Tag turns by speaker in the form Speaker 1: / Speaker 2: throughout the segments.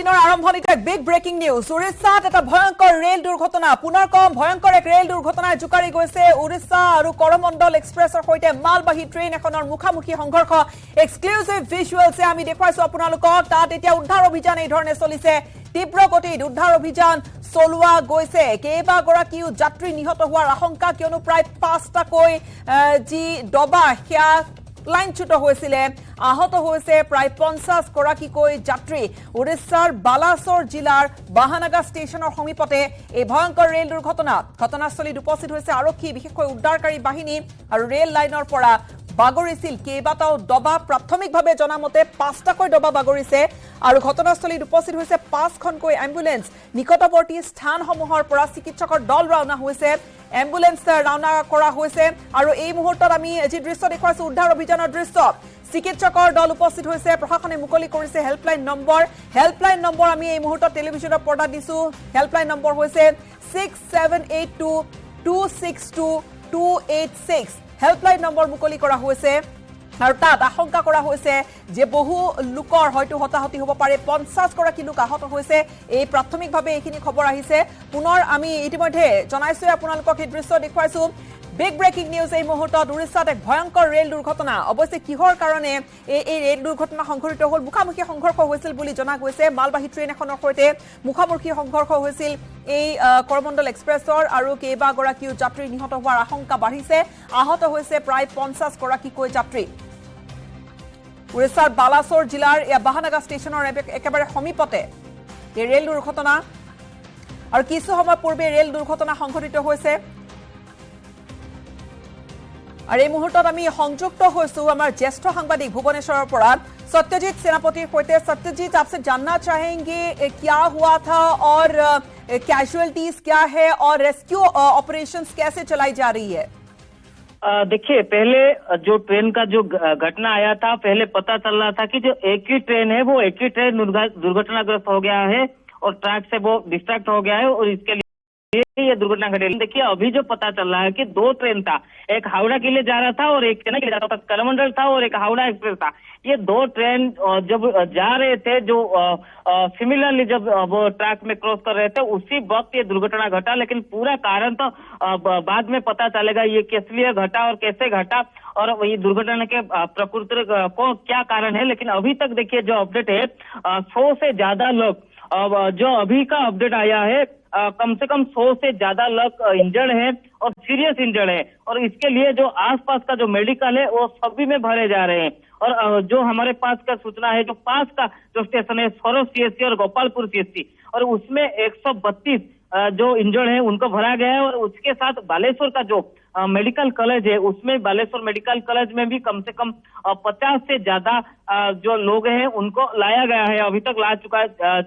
Speaker 1: বুলেটিনৰ আৰম্ভণিতে big breaking news. উৰিষ্যাত এটা ভয়ংকৰ ৰেল দুৰ্ঘটনা। পুনৰ কম ভয়ংকৰ এক ৰেল দুৰ্ঘটনাই জোকাৰি গৈছে উৰিষ্যা আৰু কৰমণ্ডল এক্সপ্ৰেছৰ সৈতে মালবাহী ট্ৰেইন এখনৰ মুখামুখি সংঘৰ্ষ। এক্সক্লুচিভ ভিজুৱেলছে আমি দেখুৱাইছো আপোনালোকক। তাত এতিয়া উদ্ধাৰ অভিযান এই ধৰণে চলিছে। তীব্ৰ গতিত উদ্ধাৰ অভিযান চলোৱা গৈছে। কেইবাগৰাকীও যাত্ৰী নিহত হোৱাৰ আশংকা, কিয়নো প্ৰায় 5টাকৈ যি ডবা সেয়া লাইনচ্যুত হৈছিলে। আহত হৈছে প্ৰায় 50গৰাকীকৈ যাত্ৰী। উৰিষ্যাৰ বালাসৰ জিলাৰ বাহানাগা ষ্টেচনৰ সমীপতে এই ভয়ংকৰ ৰেল দুৰ্ঘটনা। ঘটনাস্থলীত উপস্থিত হৈছে আৰক্ষী, বিশেষকৈ উদ্ধাৰকাৰী বাহিনী, আৰু ৰেল লাইনৰ পৰা বাগৰিছিল কেইবাটাও ডবা। প্ৰাথমিকভাৱে জনামতে 5টাকৈ ডবা বাগৰিছে আৰু ঘটনাস্থলীত উপস্থিত হৈছে 5খনকৈ এম্বুলেন্স। নিকটৱৰ্তী স্থানসমূহৰ পৰা চিকিৎসকৰ দল ৰাওনা হৈছে, এম্বুলেন্স ৰাওনা কৰা হৈছে। আৰু এই মুহূৰ্তত আমি যি দৃশ্য দেখুৱাইছো উদ্ধাৰ অভিযানৰ দৃশ্য, চিকিৎসকৰ দল উপস্থিত হৈছে। প্ৰশাসনে মুকলি কৰিছে হেল্পলাইন নম্বৰ। হেল্পলাইন নম্বৰ আমি এই মুহূৰ্তত টেলিভিছনৰ পৰ্দাত দিছো। হেল্পলাইন নম্বৰ হৈছে 6782262286। হেল্পলাইন নম্বৰ মুকলি কৰা হৈছে আৰু তাত আশংকা কৰা হৈছে যে বহু লোকৰ হয়তো হতাহতি হ'ব পাৰে। 50গৰাকী লোক আহত হৈছে। এই প্ৰাথমিকভাৱে এইখিনি খবৰ আহিছে। পুনৰ আমি ইতিমধ্যে জনাইছো আপোনালোকক, এই দৃশ্য দেখুৱাইছো। বিগ ব্ৰেকিং নিউজ এই মুহূৰ্তত। উৰিষ্যাত এক ভয়ংকৰ ৰেল দুৰ্ঘটনা। অৱশ্যে কিহৰ কাৰণে এই ৰেল দুৰ্ঘটনা সংঘটিত হ'ল? মুখামুখি সংঘৰ্ষ হৈছিল বুলি জনা গৈছে। মালবাহী ট্ৰেইন এখনৰ সৈতে মুখামুখি সংঘৰ্ষ হৈছিল এই কৰমণ্ডল এক্সপ্ৰেছৰ, আৰু কেইবাগৰাকীও যাত্ৰী নিহত হোৱাৰ আশংকা বাঢ়িছে। আহত হৈছে প্ৰায় 50গৰাকীকৈ যাত্ৰী। উৰিষ্যাৰ বালাসৰ জিলাৰ বাহানাগা ষ্টেচনৰ একেবাৰে সমীপতে এই ৰেল দুৰ্ঘটনা, আৰু কিছু সময় পূৰ্বে ৰেল দুৰ্ঘটনা সংঘটিত হৈছে। আৰু এই মুহূৰ্তত আমি সংযুক্ত হৈছো আমাৰ জ্যেষ্ঠ সাংবাদিক ভুৱনেশ্বৰৰ পৰা सत्यजीत सेनापति होते। सत्यजीत, आपसे जानना चाहेंगे क्या हुआ था और कैजुअलिटीज क्या है और रेस्क्यू ऑपरेशंस कैसे चलाई जा रही है?
Speaker 2: देखिए, पहले जो ट्रेन का जो घटना आया था, पहले पता चल रहा था कि जो एक ही ट्रेन है वो एक ही ट्रेन दुर्घटनाग्रस्त हो गया है और ट्रैक से वो डिस्ट्रैक्ट हो गया है और इसके लिए ये दुर्घटना घटी। देखिए, अभी जो पता चल रहा है कि 2 ट्रेन था, एक हावड़ा के लिए जा रहा था और एक चेन्नई के लिए जा रहा था। करमंडल था और एक हावड़ा एक्सप्रेस था। ये 2 ट्रेन जब जा रहे थे, जो सिमिलरली जब वो ट्रैक में क्रॉस कर रहे थे, उसी वक्त ये दुर्घटना घटा। लेकिन पूरा कारण तो बाद में पता चलेगा ये किस लिए घटा और कैसे घटा और ये दुर्घटना के प्रकृति को क्या कारण है। लेकिन अभी तक देखिए जो अपडेट है, 100 से ज्यादा लोग, जो अभी का अपडेट आया है, कम से कम 100 से ज्यादा लोग इंजर्ड हैं और सीरियस इंजर्ड हैं। और इसके लिए जो आसपास का जो मेडिकल है वो सभी में भरे जा रहे हैं। और जो हमारे पास का सूचना है, जो पास का जो स्टेशन है सौरव सीएससी और गोपालपुर सीएससी, और उसमें 132 जो इंजर्ड है उनको भरा गया है। और उसके साथ बालेश्वर का जो मेडिकल कॉलेज है, उसमें बालेश्वर मेडिकल कॉलेज में भी कम से कम 50 से ज्यादा जो लोग हैं उनको लाया गया है, अभी तक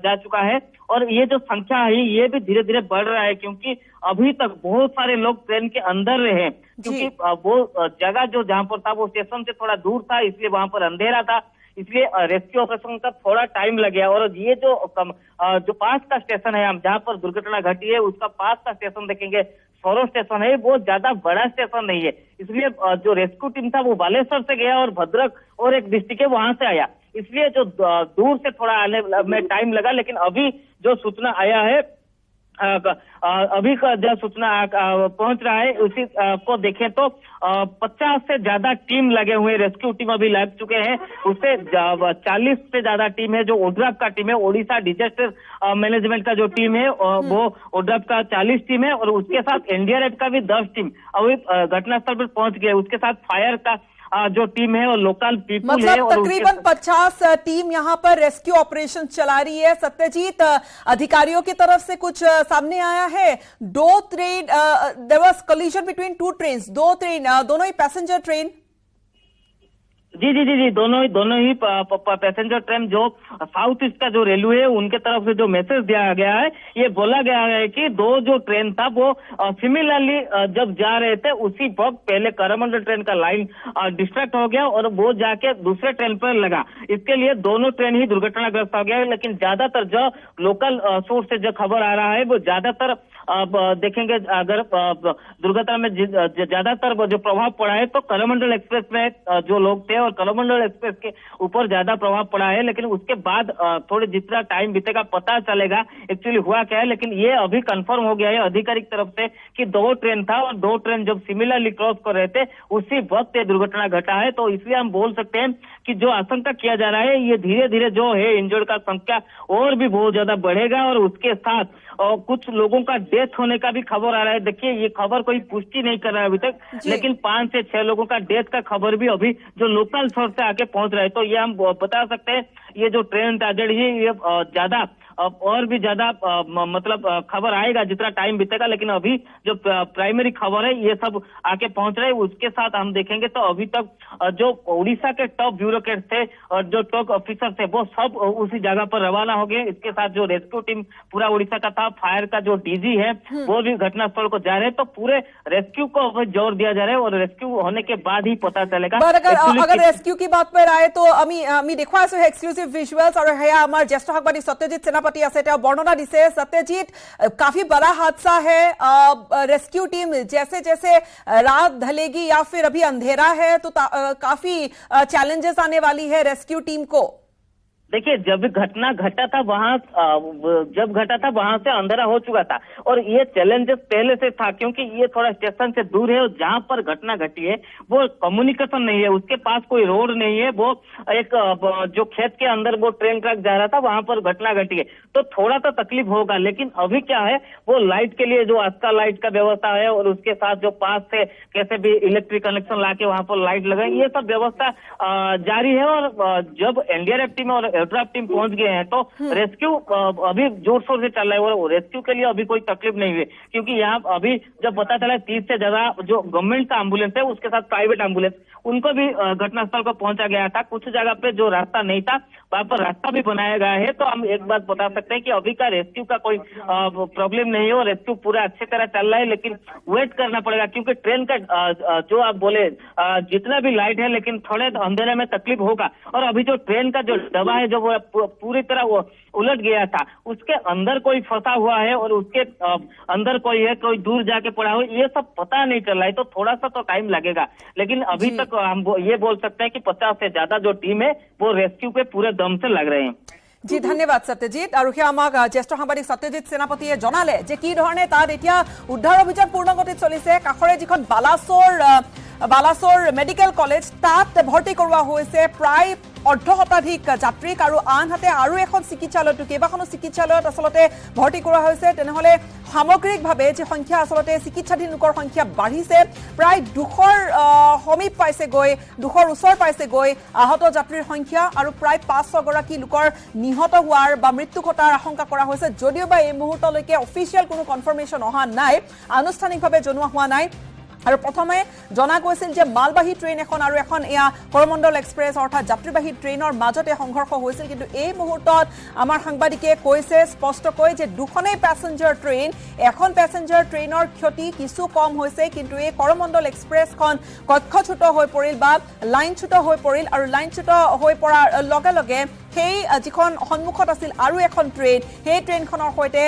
Speaker 2: जा चुका है। और ये जो संख्या है ये भी धीरे धीरे बढ़ रहा है, क्योंकि अभी तक बहुत सारे लोग ट्रेन के अंदर रहे, क्योंकि वो जगह जो जहां पर था वो स्टेशन से थोड़ा दूर था, इसलिए वहां पर अंधेरा था, इसलिए रेस्क्यू ऑपरेशन का थोड़ा टाइम लग गया। और ये जो पास का स्टेशन है, हम जहां पर दुर्घटना घटी है उसका पास का स्टेशन देखेंगे, सौरव स्टेशन है, वो ज्यादा बड़ा स्टेशन नहीं है। इसलिए जो रेस्क्यू टीम था वो बालेश्वर से गया और भद्रक और एक डिस्ट्रिक्ट है वहां से आया, इसलिए जो दूर से थोड़ा आने में टाइम लगा। लेकिन अभी जो सूचना आया है, अभी का जो सूचना पहुंच रहा है उसी को देखें तो 50 से ज्यादा टीम लगे हुए, रेस्क्यू टीम अभी लग चुके हैं। उससे 40 से ज्यादा टीम है जो ओड्राफ का टीम है, ओडिशा डिजास्टर मैनेजमेंट का जो टीम है वो ओड्राफ का 40 टीम है, और उसके साथ एनडीआरएफ का भी 10 टीम अभी घटनास्थल पर पहुंच गए। उसके साथ फायर का जो टीम है और लोकल पीपल है,
Speaker 1: मतलब तकरीबन 50 टीम यहाँ पर रेस्क्यू ऑपरेशन चला रही है। सत्यजीत, अधिकारियों की तरफ से कुछ सामने आया है? 2 train, there was collision between 2 trains, 2 train, दोनों ही पैसेंजर ट्रेन?
Speaker 2: जी, दोनों ही पैसेंजर ट्रेन। जो साउथ ईस्ट का जो रेलवे है उनके तरफ से जो मैसेज दिया गया है, ये बोला गया है कि 2 जो ट्रेन था वो सिमिलरली जब जा रहे थे उसी वक्त पहले करमंडल ट्रेन का लाइन डिस्ट्रैक्ट हो गया और वो जाके दूसरे ट्रेन पर लगा। इसके लिए दोनों ट्रेन ही दुर्घटनाग्रस्त हो गया है। लेकिन ज्यादातर जो लोकल सोर्स से जो खबर आ रहा है वो ज्यादातर अब देखेंगे, अगर दुर्घटना में ज्यादातर जो प्रभाव पड़ा है तो करमंडल एक्सप्रेस में जो लोग थे और करमंडल एक्सप्रेस के ऊपर ज्यादा प्रभाव पड़ा है, लेकिन उसके बाद थोड़े जितना टाइम बीतेगा पता चलेगा एक्चुअली हुआ क्या है। लेकिन ये अभी कंफर्म हो गया है आधिकारिक तरफ से कि 2 ट्रेन था और 2 ट्रेन जब सिमिलरली क्रॉस कर रहे थे उसी वक्त ये दुर्घटना घटा है। तो इसलिए हम बोल सकते हैं कि जो आशंका किया जा रहा है ये धीरे धीरे जो है इंजर्ड का संख्या और भी बहुत ज्यादा बढ़ेगा और उसके साथ कुछ लोगों का डेथ होने का भी खबर आ रहा है। देखिए ये खबर कोई पुष्टि नहीं कर रहा है अभी तक, लेकिन 5 से 6 लोगों का डेथ का खबर भी अभी जो लोकल सोर्स से आके पहुंच रहा है। तो ये हम बता सकते हैं ये जो ट्रेन ट्रेजेडी है ये ज्यादा और भी ज्यादा मतलब खबर आएगा जितना टाइम बीतेगा, लेकिन अभी जो प्राइमरी खबर है ये सब आके पहुंच रहे हैं। उसके साथ हम देखेंगे तो अभी तक जो उड़ीसा के टॉप ब्यूरोक्रेट थे और जो टॉप ऑफिसर थे वो सब उसी जगह पर रवाना हो गए। इसके साथ जो रेस्क्यू टीम पूरा उड़ीसा का था, फायर का जो डीजी है वो भी घटनास्थल को जा रहे हैं। तो पूरे रेस्क्यू को जोर दिया जा रहा है और रेस्क्यू होने के बाद ही पता चलेगा।
Speaker 1: अगर रेस्क्यू की बात पर आए तो আমি দেখুৱা আছো এক্সক্লুসিভ ভিজুৱেলছ আৰু হেয়া আমাৰ জ্যেষ্ঠ সাংবাদিক সত্যজিৎ সেনাপতি আছে, তেওঁ বৰ্ণনা দিছে। सत्यजीत, काफी बड़ा हादसा है, रेस्क्यू टीम जैसे जैसे रात ढलेगी या फिर अभी अंधेरा है तो काफी चैलेंजेस आने वाली है रेस्क्यू टीम को।
Speaker 2: देखिए जब घटना घटा था वहां से अंधेरा हो चुका था और ये चैलेंजेस पहले से था क्योंकि ये थोड़ा स्टेशन से दूर है और जहां पर घटना घटी है वो कम्युनिकेशन नहीं है, उसके पास कोई रोड नहीं है। वो एक जो खेत के अंदर वो ट्रेन ट्रैक जा रहा था वहां पर घटना घटी है तो थोड़ा सा तकलीफ होगा। लेकिन अभी क्या है वो लाइट के लिए जो आस्था लाइट का व्यवस्था है और उसके साथ जो पास से कैसे भी इलेक्ट्रिक कनेक्शन लाके वहां पर लाइट लगाए ये सब व्यवस्था जारी है। और जब एनडीआरएफ टीम और एयरक्राफ्ट टीम पहुंच गए हैं तो रेस्क्यू अभी जोर शोर से चल रहा है और रेस्क्यू के लिए अभी कोई तकलीफ नहीं हुई क्योंकि यहाँ अभी जब पता चला 30 से ज्यादा जो गवर्नमेंट का एम्बुलेंस है उसके साथ प्राइवेट एम्बुलेंस उनको भी घटनास्थल को पहुंचा गया था। कुछ जगह पे जो रास्ता नहीं था वहां पर रास्ता भी बनाया गया है। तो हम एक बात बता सकते हैं कि अभी का रेस्क्यू का कोई प्रॉब्लम नहीं है और रेस्क्यू पूरा अच्छी तरह चल रहा है। लेकिन वेट करना पड़ेगा क्योंकि ट्रेन का जो आप बोले जितना भी लाइट है लेकिन थोड़े अंधेरे में तकलीफ होगा। और अभी जो ट्रेन का जो डब्बा है जो वो पूरी तरह वो उलट गया था उसके अंदर कोई फंसा हुआ है और उसके अंदर कोई है, कोई दूर जाके पड़ा हो, ये सब पता नहीं चल रहा है। तो थोड़ा सा तो टाइम लगेगा लेकिन अभी तक हम ये बोल सकते हैं कि 50 से ज्यादा जो टीम है वो रेस्क्यू पे पूरे दम से लग रहे हैं।
Speaker 1: जी धन्यवाद सत्यजीत। और আমাক জ্যেষ্ঠ সাংবাদিক সত্যজিৎ সেনাপতিয়ে জনালে যে কি ধৰণে তাত এতিয়া উদ্ধাৰ অভিযান পূৰ্ণগতিত চলিছে। কাষৰে যিখন বালাসোৰ মেডিকেল কলেজ তাত ভৰ্তি কৰোৱা হৈছে প্ৰায় ১.৫ শতাধিক যাত্ৰীক আৰু আনহাতে আৰু এখন চিকিৎসালয়ত কেইবাখনো চিকিৎসালয়ত আচলতে ভৰ্তি কৰা হৈছে। তেনেহলে সামগ্ৰিকভাৱে যে সংখ্যা আচলতে চিকিৎসাধীন লোকৰ সংখ্যা বাঢ়িছে, প্ৰায় ২০০ৰ সমীপ পাইছেগৈ, ২০০ৰ ওচৰ পাইছেগৈ আহত যাত্ৰীৰ সংখ্যা আৰু প্ৰায় ৫০০ গৰাকী লোকৰ নিহত হোৱাৰ বা মৃত্যু ঘটাৰ আশংকা কৰা হৈছে। যদিও বা এই মুহূৰ্তলৈকে অফিচিয়েল কোনো কনফাৰ্মেশ্যন অহা নাই, আনুষ্ঠানিকভাৱে জনোৱা হোৱা নাই। আৰু প্ৰথমে জনা গৈছিল যে মালবাহী ট্ৰেইন এখন আৰু এখন এয়া কৰমণ্ডল এক্সপ্ৰেছ অৰ্থাৎ যাত্ৰীবাহী ট্ৰেইনৰ মাজতে সংঘৰ্ষ হৈছিল। কিন্তু এই মুহূৰ্তত আমাৰ সাংবাদিকে কৈছে স্পষ্টকৈ যে দুখনেই পেছেঞ্জাৰ ট্ৰেইন, এখন পেছেঞ্জাৰ ট্ৰেইনৰ ক্ষতি কিছু কম হৈছে কিন্তু এই কৰমণ্ডল এক্সপ্ৰেছখন কক্ষচ্যুত হৈ পৰিল বা লাইনচ্যুত হৈ পৰিল। আৰু লাইনচ্যুত হৈ পৰাৰ লগে লগে সেই যিখন সন্মুখত আছিল আৰু এখন ট্ৰেইন সেই ট্ৰেইনখনৰ সৈতে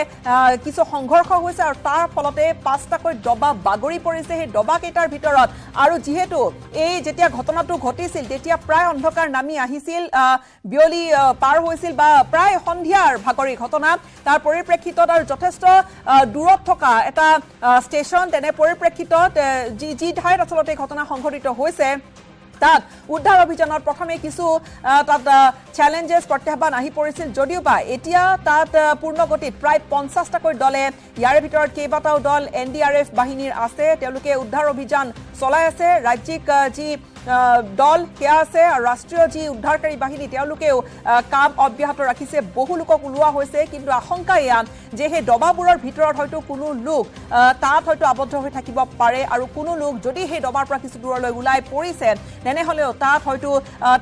Speaker 1: কিছু সংঘৰ্ষ হৈছে আৰু তাৰ ফলতে ৫টাকৈ ডবা বাগৰি পৰিছে সেই ডবাকেইটাৰ ভিতৰত। আৰু যিহেতু এই যেতিয়া ঘটনাটো ঘটিছিল তেতিয়া প্ৰায় অন্ধকাৰ নামি আহিছিল, বিয়লি পাৰ হৈছিল বা প্ৰায় সন্ধিয়াৰ ভাগৰি ঘটনা। তাৰ পৰিপ্ৰেক্ষিতত আৰু যথেষ্ট দূৰত থকা এটা ষ্টেচন, তেনে পৰিপ্ৰেক্ষিতত যি ঠাইত আচলতে ঘটনা সংঘটিত হৈছে তাত উদ্ধাৰ অভিযানৰ প্ৰথমে কিছু তাত চ্যালেঞ্জেছ প্ৰত্যাহ্বান আহি পৰিছিল। যদিও বা এতিয়া তাত পূৰ্ণগতিত প্ৰায় ৫০টাকৈ দলে, ইয়াৰে ভিতৰত কেইবাটাও দল এনডিআৰএফ বাহিনীৰ আছে, তেওঁলোকে উদ্ধাৰ অভিযান চলাই আছে। ৰাজ্যিক যি দল সেয়া আছে আৰু ৰাষ্ট্ৰীয় যি উদ্ধাৰকাৰী বাহিনী তেওঁলোকেও কাম অব্যাহত ৰাখিছে। বহু লোকক ওলোৱা হৈছে কিন্তু আশংকা এয়া যে সেই ডবাবোৰৰ ভিতৰত হয়তো কোনো লোক তাত হয়তো আবদ্ধ হৈ থাকিব পাৰে আৰু কোনো লোক যদি সেই ডবাৰ পৰা কিছু দূৰলৈ ওলাই পৰিছে তেনেহলেও তাত হয়তো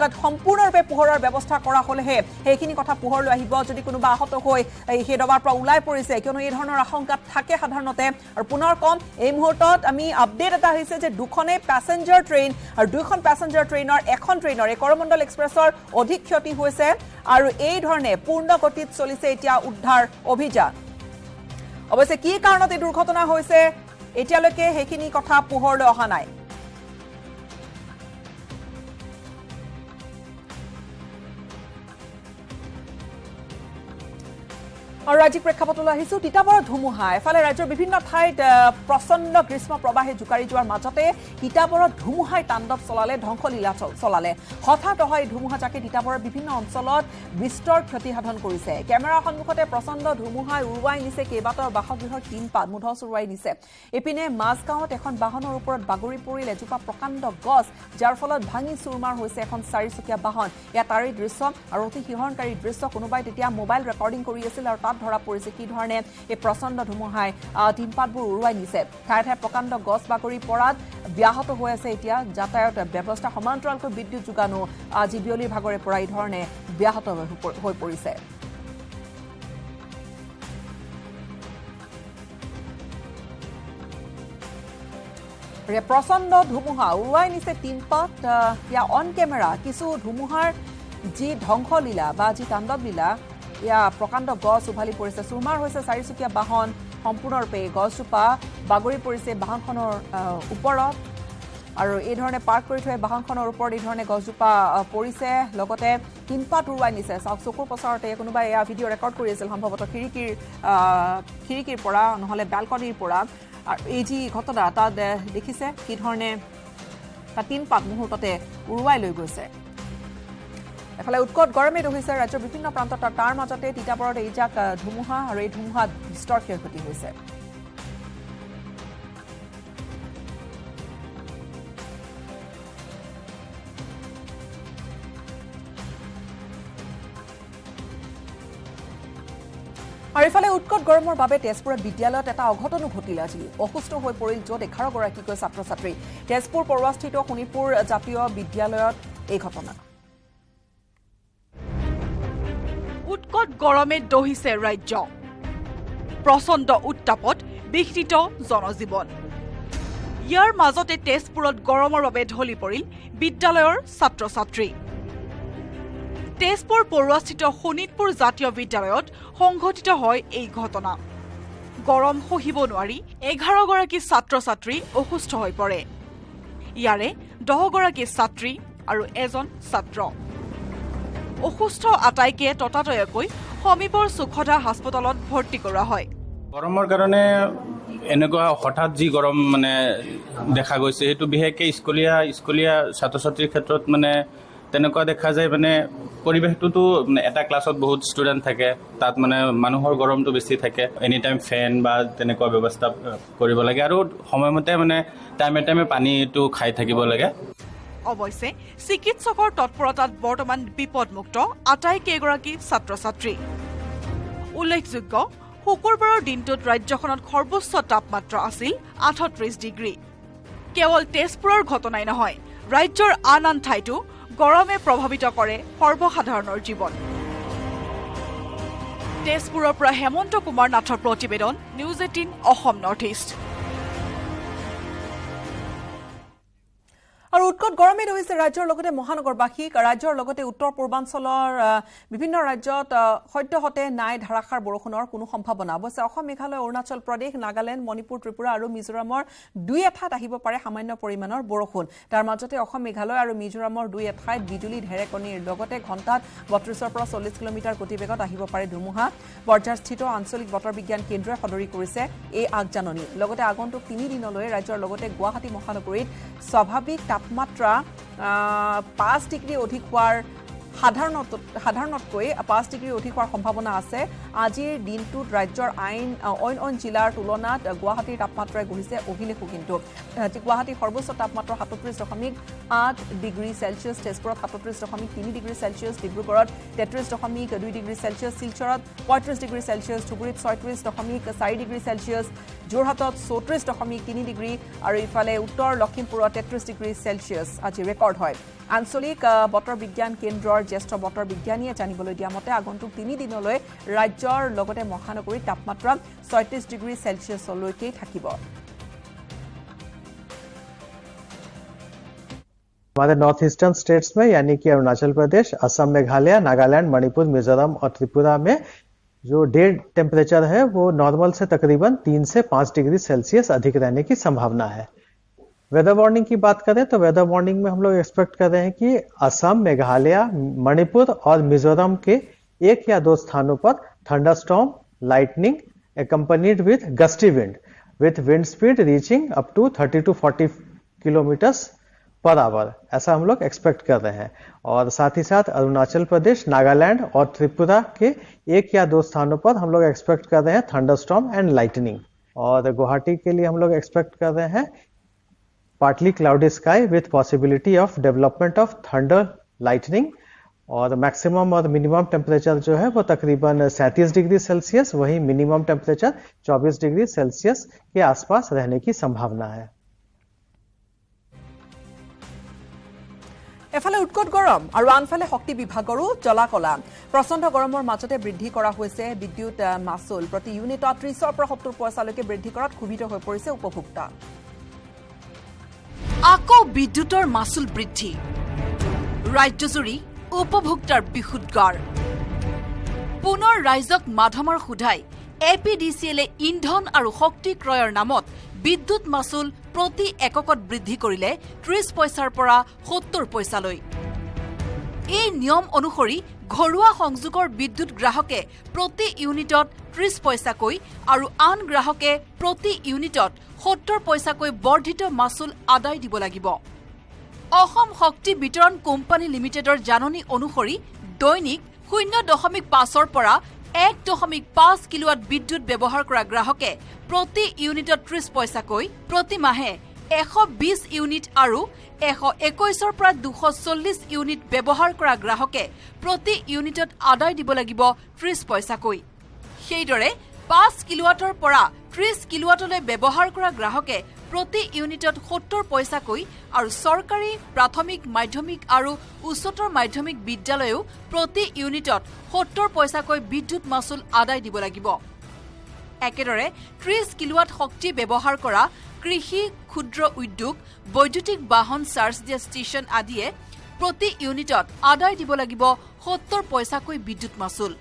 Speaker 1: তাত সম্পূৰ্ণৰূপে পোহৰৰ ব্যৱস্থা কৰা হলেহে সেইখিনি কথা পোহৰলৈ আহিব। যদি কোনোবা আহত হৈ সেই ডবাৰ পৰা ওলাই পৰিছে, কিয়নো এই ধৰণৰ আশংকা থাকে সাধাৰণতে। আৰু পুনৰ কম এই মুহূৰ্তত আমি আপডেট এটা আহিছে যে দুখনেই পেছেঞ্জাৰ ট্ৰেইন আৰু দুইখন পেছেঞ্জাৰ ট্ৰেইনৰ এখন ট্ৰেইনৰ এই কৰমণ্ডল এক্সপ্ৰেছৰ অধিক ক্ষতি হৈছে আৰু এই ধৰণে পূৰ্ণ গতিত চলিছে এতিয়া উদ্ধাৰ অভিযান। অৱশ্যে কি কাৰণত এই দুৰ্ঘটনা হৈছে এতিয়ালৈকে সেইখিনি কথা পোহৰলৈ অহা নাই। আৰু ৰাজ্যিক প্ৰেক্ষাপটলৈ আহিছো তিতাবৰৰ ধুমুহা এফালে ৰাজ্যৰ বিভিন্ন ঠাইত প্ৰচণ্ড গ্ৰীষ্ম প্ৰবাহে জোকাৰি যোৱাৰ মাজতে তিতাবৰৰ ধুমুহাই তাণ্ডৱ চলালে ধ্বংসলীলা চলালে হঠাৎ অহা এই ধুমুহাজাকে তিতাবৰৰ বিভিন্ন অঞ্চলত বিস্তৰ ক্ষতি সাধন কৰিছে কেমেৰাৰ সন্মুখতে প্ৰচণ্ড ধুমুহাই উৰুৱাই নিছে কেইবাটাও বাসগৃহৰ টিনপাত মুধচ উৰুৱাই নিছে এপিনে মাজগাঁৱত এখন বাহনৰ ওপৰত বাগৰি পৰিল এজোপা প্ৰকাণ্ড গছ যাৰ ফলত ভাঙি চুৰমাৰ হৈছে এখন চাৰিচকীয়া বাহন ইয়াত তাৰে দৃশ্য আৰু অতি শিহৰণকাৰী দৃশ্য কোনোবাই তেতিয়া মোবাইল ৰেকৰ্ডিং কৰি আছিল আৰু তাত ধৰা পৰিছে কি ধৰণে এই প্ৰচণ্ড ধুমুহাই টিনপাতবোৰ উৰুৱাই নিছে ঠায়ে ঠায়ে প্ৰকাণ্ড গছ বাগৰি পৰাত ব্যাহত হৈ আছে এতিয়া যাতায়াত ব্যৱস্থা সমান্তৰালকৈ বিদ্যুৎ যোগানো আজি বিয়লিৰ ভাগৰে পৰা এই ধৰণে ব্যাহত হৈ পৰিছে প্ৰচণ্ড ধুমুহা উৰুৱাই নিছে টিনপাত ইয়া অন কেমেৰা কিছু ধুমুহাৰ যি ধ্বংসলীলা বা যি তাণ্ডৱলীলা ইয়া প্ৰকাণ্ড গছ উভালি পৰিছে চুৰমাৰ হৈছে চাৰিচকীয়া বাহন সম্পূৰ্ণৰূপে গছজোপা বাগৰি পৰিছে বাহনখনৰ ওপৰত আৰু এই ধৰণে পাৰ্ক কৰি থৈ বাহনখনৰ ওপৰত এই ধৰণে গছজোপা পৰিছে লগতে টিনপাত উৰুৱাই নিছে চকুৰ পচাৰতে কোনোবাই এয়া ভিডিঅ' ৰেকৰ্ড কৰি আছিল সম্ভৱতঃ খিৰিকীৰ পৰা নহ'লে বেলকনিৰ পৰা আৰু এই যি ঘটনা তাত দেখিছে কি ধৰণে তাত টিনপাত মুহূৰ্ততে উৰুৱাই লৈ গৈছে এফালে উৎকট গৰমে দহিছে ৰাজ্যৰ বিভিন্ন প্ৰান্তত তাৰ মাজতে তিতাবৰত এইজাক ধুমুহা আৰু এই ধুমুহাত বিস্তৰ ক্ষয়ক্ষতি হৈছে আৰু ইফালে উৎকট গৰমৰ বাবে তেজপুৰত বিদ্যালয়ত এটা অঘটনো ঘটিল আজি অসুস্থ হৈ পৰিল য'ত 11 গৰাকীকৈ ছাত্ৰ ছাত্ৰী তেজপুৰ পৰুৱাস্থিত শোণিতপুৰ জাতীয় বিদ্যালয়ত এই ঘটনা
Speaker 3: উৎকট গৰমে দহিছে ৰাজ্য প্ৰচণ্ড উত্তাপত বিঘ্নিত জনজীৱন ইয়াৰ মাজতে তেজপুৰত গৰমৰ বাবে ঢলি পৰিল বিদ্যালয়ৰ ছাত্ৰ ছাত্ৰী তেজপুৰ পৰুৱাস্থিত শোণিতপুৰ জাতীয় বিদ্যালয়ত সংঘটিত হয় এই ঘটনা গৰম সহিব নোৱাৰি 11 গৰাকী ছাত্ৰ ছাত্ৰী অসুস্থ হৈ পৰে ইয়াৰে 10 গৰাকী ছাত্ৰী আৰু এজন ছাত্ৰ অসুস্থ আটাইকে ততাতয়াকৈ সমীপৰ সুখদা হাস্পতালত ভৰ্তি কৰা হয়
Speaker 4: গৰমৰ কাৰণে এনেকুৱা হঠাৎ যি গৰম মানে দেখা গৈছে সেইটো বিশেষকৈ স্কুলীয়া ছাত্ৰ ছাত্ৰীৰ ক্ষেত্ৰত মানে তেনেকুৱা দেখা যায় মানে পৰিৱেশটোতো এটা ক্লাছত বহুত ষ্টুডেণ্ট থাকে তাত মানে মানুহৰ গৰমটো বেছি থাকে এনি টাইম ফেন বা তেনেকুৱা ব্যৱস্থা কৰিব লাগে আৰু সময়মতে মানে টাইমে পানীটো খাই থাকিব লাগে
Speaker 3: অৱশ্যে চিকিৎসকৰ তৎপৰতাত বৰ্তমান বিপদমুক্ত আটাইকেইগৰাকী ছাত্ৰ ছাত্ৰী উল্লেখযোগ্য শুকুৰবাৰৰ দিনটোত ৰাজ্যখনত সৰ্বোচ্চ তাপমাত্ৰা আছিল 38 ডিগ্ৰী কেৱল তেজপুৰৰ ঘটনাই নহয় ৰাজ্যৰ আন ঠাইতো গৰমে প্ৰভাৱিত কৰে সৰ্বসাধাৰণৰ জীৱন তেজপুৰৰ পৰা হেমন্ত কুমাৰ নাথৰ প্ৰতিবেদন নিউজ 18 অসম নৰ্থ ইষ্ট
Speaker 1: আৰু উৎকট গৰমে দহিছে ৰাজ্যৰ লগতে মহানগৰবাসীক ৰাজ্যৰ লগতে উত্তৰ পূৰ্বাঞ্চলৰ বিভিন্ন ৰাজ্যত সদ্যহতে নাই ধাৰাসাৰ বৰষুণৰ কোনো সম্ভাৱনা অৱশ্যে অসম মেঘালয় অৰুণাচল প্ৰদেশ নাগালেণ্ড মণিপুৰ ত্ৰিপুৰা আৰু মিজোৰামৰ দুই এঠাইত আহিব পাৰে সামান্য পৰিমাণৰ বৰষুণ তাৰ মাজতে অসম মেঘালয় আৰু মিজোৰামৰ দুই এঠাইত বিজুলী ঢেৰেকণীৰ লগতে ঘণ্টাত 32 পৰা 40 কিলোমিটাৰ গতিবেগত আহিব পাৰে ধুমুহা বৰ্জাৰস্থিত আঞ্চলিক বতৰ বিজ্ঞান কেন্দ্ৰই সদৰি কৰিছে এই আগজাননী লগতে আগন্তুক 3 দিনলৈ ৰাজ্যৰ লগতে গুৱাহাটী মহানগৰীত স্বাভাৱিক তাপমাত্ৰা 5 ডিগ্ৰী অধিক হোৱাৰ সাধাৰণতকৈ 5 ডিগ্ৰী অধিক হোৱাৰ সম্ভাৱনা আছে আজিৰ দিনটোত ৰাজ্যৰ অইন জিলাৰ তুলনাত গুৱাহাটীৰ তাপমাত্ৰাই গঢ়িছে অভিলেখো কিন্তু গুৱাহাটীৰ সৰ্বোচ্চ তাপমাত্ৰা 37.8 ডিগ্ৰী চেলছিয়াছ তেজপুৰত 37.3 ডিগ্ৰী চেলছিয়াছ ডিব্ৰুগড়ত 33.2 ডিগ্ৰী চেলছিয়াছ শিলচৰত 35 ডিগ্ৰী চেলছিয়াছ ধুবুৰীত 36.4 ডিগ্ৰী চেলছিয়াছ যোৰহাটত 34.3 ডিগ্ৰী আৰু ইফালে উত্তৰ লখিমপুৰত 33 ডিগ্ৰী চেলছিয়াছ আজি ৰেকৰ্ড হয় আঞ্চলিক বতৰ বিজ্ঞান কেন্দ্ৰৰ জ্যেষ্ঠ বতৰ বিজ্ঞানীয়ে জানিবলৈ দিয়া মতে আগন্তুক 3 দিনলৈ ৰাজ্যৰ লগতে মহানগৰীৰ তাপমাত্ৰা 36 ডিগ্ৰী চেলছিয়াছলৈকে থাকিব
Speaker 5: हमारे नॉर्थ ईस्टर्न स्टेट्स में यानी कि अरुणाचल प्रदेश असम मेघालय नागालैंड मणिपुर मिजोरम और त्रिपुरा में जो डे टेम्परेचर है वो नॉर्मल से तकरीबन 3 से 5 डिग्री सेल्सियस अधिक रहने की संभावना है वेदर वार्निंग की बात करें तो वेदर वार्निंग में हम लोग एक्सपेक्ट कर रहे हैं कि असम मेघालय मणिपुर और मिजोरम के 1 या 2 स्थानों पर thunderstorm lightning accompanied with gusty wind with wind speed reaching up to 30 to 40 kilometres per hour, ऐसा हम लोग एक्सपेक्ट कर रहे हैं। और साथ ही साथ अरुणाचल प्रदेश, नागालैंड और त्रिपुरा के 1 या 2 स्थानों पर हम लोग एक्सपेक्ट कर रहे हैं थंडरस्टॉर्म एंड लाइटनिंग। और गुवाहाटी के लिए हम लोग एक्सपेक्ट कर रहे हैं partly cloudy sky with possibility of development of thunder lightning. और मैक्सिमम और मिनिमम टेम्परेचर जो है वो तकरीबन 37 डिग्री सेल्सियस, वहीं मिनिमम टेम्परेचर 24 डिग्री सेल्सियस के आसपास रहने की संभावना है।
Speaker 1: এফালে উৎকট গৰম আৰু আনফালে শক্তি বিভাগৰো জলাকলা। প্ৰচণ্ড গৰমৰ মাজতে বৃদ্ধি কৰা হৈছে বিদ্যুৎ মাচুল। প্ৰতি ইউনিটত 30 পৰা 70 পইচালৈকে বৃদ্ধি কৰাত ক্ষুভিত হৈ পৰিছে উপভোক্তা।
Speaker 3: আকৌ বিদ্যুতৰ মাচুল বৃদ্ধি, ৰাজ্যজুৰি উপভোক্তাৰ বিশুদ্গাৰ। পুনৰ ৰাইজক মাধমৰ সোধাই APDCL-এ ইন্ধন আৰু শক্তি ক্ৰয়ৰ নামত বিদ্যুৎ মাচুল প্ৰতি এককত বৃদ্ধি কৰিলে 30 পইচাৰ পৰা 70 পইচালৈ। এই নিয়ম অনুসৰি ঘৰুৱা সংযোগৰ বিদ্যুৎ গ্ৰাহকে প্ৰতি ইউনিটত 30 পইচাকৈ আৰু আন গ্ৰাহকে প্ৰতি ইউনিটত 70 পইচাকৈ বৰ্ধিত মাচুল আদায় দিব লাগিব। অসম শক্তি বিতৰণ কোম্পানী লিমিটেডৰ জাননী অনুসৰি দৈনিক 0.5 পৰা 1.5 কিলোৱাট বিদ্যুৎ ব্যৱহাৰ কৰা গ্ৰাহকে প্ৰতি ইউনিটত 30 পইচাকৈ, প্ৰতি মাহে 120 ইউনিট আৰু 121 পৰা 240 ইউনিট ব্যৱহাৰ কৰা গ্ৰাহকে প্ৰতি ইউনিটত আদায় দিব লাগিব 30 পইচাকৈ। সেইদৰে 5 কিলোৱাটৰ পৰা 30 কিলোৱাটলৈ ব্যৱহাৰ কৰা গ্ৰাহকে প্ৰতি ইউনিটত 70 পইচাকৈ আৰু চৰকাৰী প্ৰাথমিক, মাধ্যমিক আৰু উচ্চতৰ মাধ্যমিক বিদ্যালয়েও প্ৰতি ইউনিটত 70 পইচাকৈ বিদ্যুৎ মাচুল আদায় দিব লাগিব। একেদৰে 30 কিলোৱাট শক্তি ব্যৱহাৰ কৰা কৃষি, ক্ষুদ্ৰ উদ্যোগ, বৈদ্যুতিক বাহন চাৰ্জ দিয়া ষ্টেচন আদিয়ে প্ৰতি ইউনিটত আদায় দিব লাগিব 70 পইচাকৈ বিদ্যুৎ মাচুল।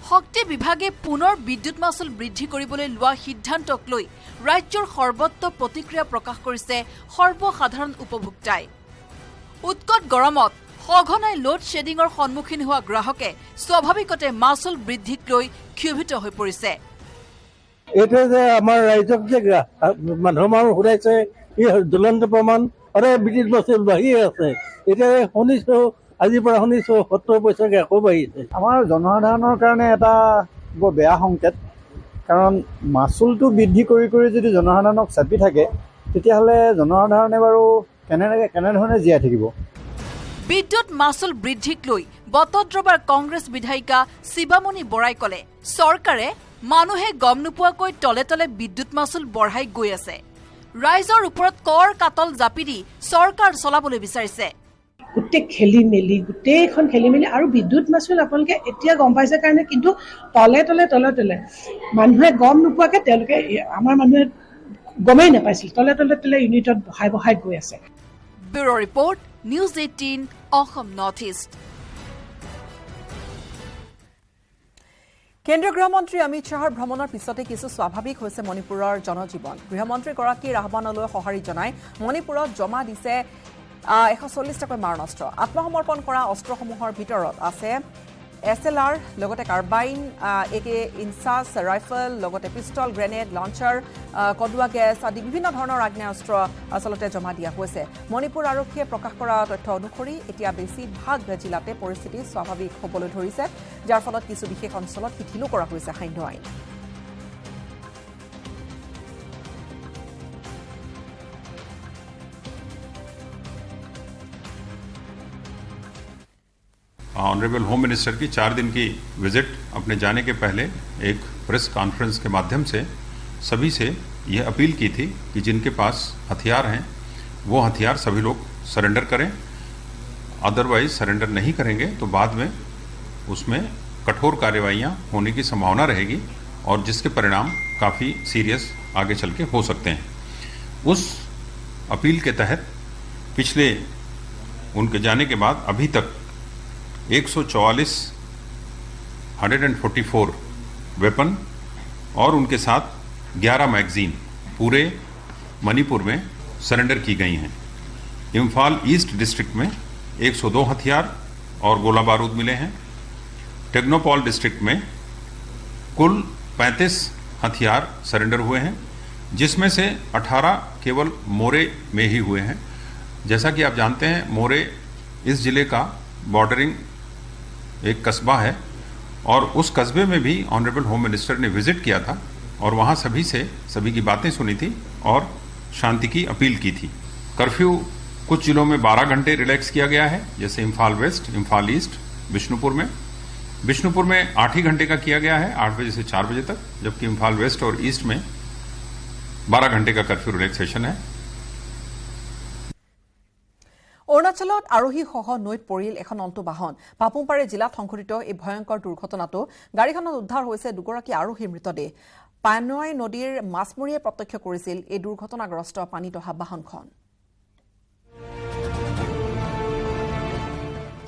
Speaker 3: শক্তি বিভাগে পুনৰ বিদ্যুৎ মাচুল বৃদ্ধি কৰিবলৈ লোৱা সিদ্ধান্তক লৈ ৰাজ্যৰ সৰ্বত্ৰ প্ৰতিক্ৰিয়া প্ৰকাশ কৰিছে সৰ্বসাধাৰণ উপভোক্তাই। উৎকট গৰমত সঘনাই লোড শ্বেডিঙৰ সন্মুখীন হোৱা গ্ৰাহকে স্বাভাৱিকতে মাচুল বৃদ্ধিক লৈ ক্ষুভিত হৈ পৰিছে।
Speaker 6: এইটোৱে যে আমাৰ ৰাইজক যে মানুহ ঘূৰাইছে, ই জ্বলন্ত প্ৰমাণ। সদায় বিদ্যুৎ মাচুল বাঢ়িয়ে আছে। এতিয়া শুনিছো, আজিৰ পৰা শুনিছো 70 পইচাকৈ আকৌ বাঢ়িছে।
Speaker 7: আমাৰ জনসাধাৰণৰ কাৰণে এটা বৰ বেয়া সংকেত, কাৰণ মাচুলটো বৃদ্ধি কৰি কৰি যদি জনসাধাৰণক চাপি থাকে, তেতিয়াহ'লে জনসাধাৰণে বাৰু কেনেধৰণে জীয়াই থাকিব।
Speaker 3: বিদ্যুৎ মাচুল বৃদ্ধিক লৈ বটদ্ৰৱাৰ কংগ্ৰেছ বিধায়িকা শিৱামণি বৰাই ক'লে, চৰকাৰে মানুহে গম নোপোৱাকৈ তলে তলে বিদ্যুৎ মাচুল বঢ়াই গৈ আছে। ৰাইজৰ ওপৰত কৰ কাটল জাপি দি চৰকাৰ চলাবলৈ বিচাৰিছে।
Speaker 8: গোটেই খেলি মেলি, গোটেইখন খেলি মেলি। আৰু বিদ্যুৎ মাচুল আপোনালোকে এতিয়া গম পাইছে কাৰণে, কিন্তু তলে তলে তলে তলে মানুহে গম নোপোৱাকৈ তেওঁলোকে, আমাৰ মানুহে গমেই নাপাইছিল, তলে তলে তলে ইউনিটত বঢ়াই বঢ়াই গৈ আছে।
Speaker 3: Bureau' report, news 18 Assam north east.
Speaker 1: কেন্দ্ৰীয় গৃহমন্ত্ৰী অমিত শ্বাহৰ ভ্ৰমণৰ পিছতে কিছু স্বাভাৱিক হৈছে মণিপুৰৰ জনজীৱন। গৃহমন্ত্ৰীগৰাকীৰ আহ্বানলৈ সঁহাৰি জনাই মণিপুৰত জমা দিছে 140টাকৈ মাৰণাস্ত্ৰ। আত্মসমৰ্পণ কৰা অস্ত্ৰসমূহৰ ভিতৰত আছে SLR, লগতে কাৰ্বাইন, AK ইনচাছ ৰাইফল, লগতে পিষ্টল, গ্ৰেনেড, লঞ্চাৰ, কদুৱা গেছ আদি বিভিন্ন ধৰণৰ আগ্নেয়াস্ত্ৰ আচলতে জমা দিয়া হৈছে। মণিপুৰ আৰক্ষীয়ে প্ৰকাশ কৰা তথ্য অনুসৰি এতিয়া বেছিভাগ জিলাতে পৰিস্থিতি স্বাভাৱিক হ'বলৈ ধৰিছে, যাৰ ফলত কিছু বিশেষ অঞ্চলত শিথিলো কৰা হৈছে সান্ধ্য আইন।
Speaker 9: ऑनरेबल होम मिनिस्टर की 4 दिन की विजिट अपने जाने के पहले एक प्रेस कॉन्फ्रेंस के माध्यम से सभी से यह अपील की थी कि जिनके पास हथियार हैं वो हथियार सभी लोग सरेंडर करें। अदरवाइज सरेंडर नहीं करेंगे तो बाद में उसमें कठोर कार्रवाइयाँ होने की संभावना रहेगी और जिसके परिणाम काफ़ी सीरियस आगे चल के हो सकते हैं। उस अपील के तहत पिछले उनके जाने के बाद अभी तक 144 वेपन और उनके साथ 11 मैगजीन पूरे मणिपुर में सरेंडर की गई हैं। इम्फाल ईस्ट डिस्ट्रिक्ट में 102 हथियार और गोला बारूद मिले हैं। टेक्नोपॉल डिस्ट्रिक्ट में कुल 35 हथियार सरेंडर हुए हैं, जिसमें से 18 केवल मोरे में ही हुए हैं। जैसा कि आप जानते हैं, मोरे इस जिले का बॉर्डरिंग एक कस्बा है और उस कस्बे में भी ऑनरेबल होम मिनिस्टर ने विजिट किया था और वहाँ सभी से सभी की बातें सुनी थी और शांति की अपील की थी। कर्फ्यू कुछ जिलों में 12 घंटे रिलैक्स किया गया है, जैसे इम्फाल वेस्ट, इम्फाल ईस्ट, बिष्णुपुर में 8 ही घंटे का किया गया है, 8 बजे से 4 बजे तक, जबकि इम्फाल वेस्ट और ईस्ट में 12 घंटे का कर्फ्यू रिलैक्सेशन है।
Speaker 1: অৰুণাচলত আৰোহীসহ নৈত পৰিল এখন অল্টো বাহন। পাপুমপাৰে জিলাত সংঘটিত এই ভয়ংকৰ দুৰ্ঘটনাটো গাড়ীখনত উদ্ধাৰ হৈছে দুগৰাকী আৰোহীৰ মৃতদেহ। পানোৱাই নদীৰ মাছমৰীয়াই প্ৰত্যক্ষ কৰিছিল এই দুৰ্ঘটনাগ্ৰস্ত পানীত অহা বাহনখন।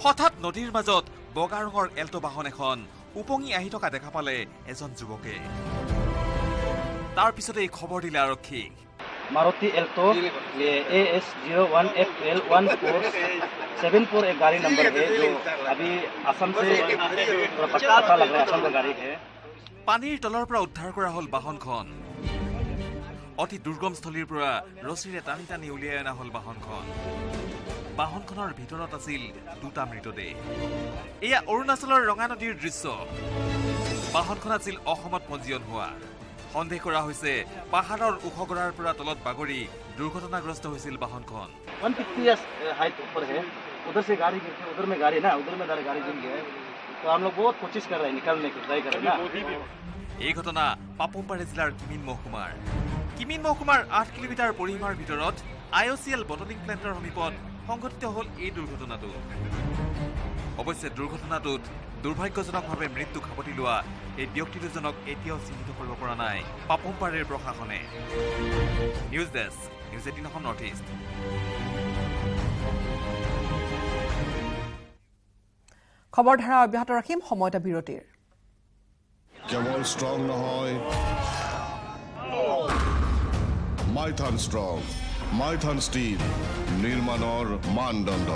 Speaker 10: হঠাৎ নদীৰ মাজত বগা ৰঙৰ এল্টো বাহন এখন উপঙি আহি থকা দেখা পালে এজন যুৱকে। তাৰ পিছতে খবৰ দিলে আৰক্ষীক।
Speaker 2: मारुति एल्टो ये AS01FL1474 एक गाड़ी नंबर है जो अभी असम से पता लग रहा है, असम का गाड़ी है।
Speaker 10: পানীৰ তলৰ পৰা উদ্ধাৰ কৰা হ'ল বাহনখন। অতি দুৰ্গম স্থলীৰ পৰা ৰছীৰে টানি টানি উলিয়াই অনা হ'ল বাহনখন। বাহনখনৰ ভিতৰত আছিল 2টা মৃতদেহ। এয়া অৰুণাচলৰ ৰঙা নদীৰ দৃশ্য। বাহনখন আছিল অসমত পঞ্জীয়ন হোৱা। সন্দেহ কৰা হৈছে পাহাৰৰ ওখগৰাৰ পৰা তলত বাগৰি দুৰ্ঘটনাগ্ৰস্ত হৈছিল বাহনখন।
Speaker 2: 150 हाइट ऊपर है, उधर से गाड़ी गिरती, उधर में गाड़ी गिर गया है, तो हम लोग बहुत कोशिश कर रहे हैं, निकालने की ट्राई कर रहे हैं ना।
Speaker 10: এই ঘটনা পাপুমপাৰে জিলাৰ কিমিন মহকুমাৰ 8 কিলোমিটাৰ পৰিসীমাৰ ভিতৰত IOCL বটলিং প্লেণ্টৰ সমীপত সংঘটিত হ'ল এই দুৰ্ঘটনাটো। অৱশ্যে দুৰ্ঘটনাটোত দুৰ্ভাগ্যজনকভাৱে মৃত্যু খাবতি লোৱা এই ব্যক্তি দুজনক এতিয়াও চিহ্নিত কৰিব পৰা নাই পাপুমপাৰেৰ প্ৰশাসনে। News desk, News 18 North East.
Speaker 1: খবৰধাৰা অব্যাহত ৰাখিম সময়টা বিৰতিৰ।
Speaker 11: কেৱল ষ্ট্ৰং নহয়, মাইথান ষ্ট্ৰং, মাইথান ষ্টীল নিৰ্মাণৰ মানদণ্ড।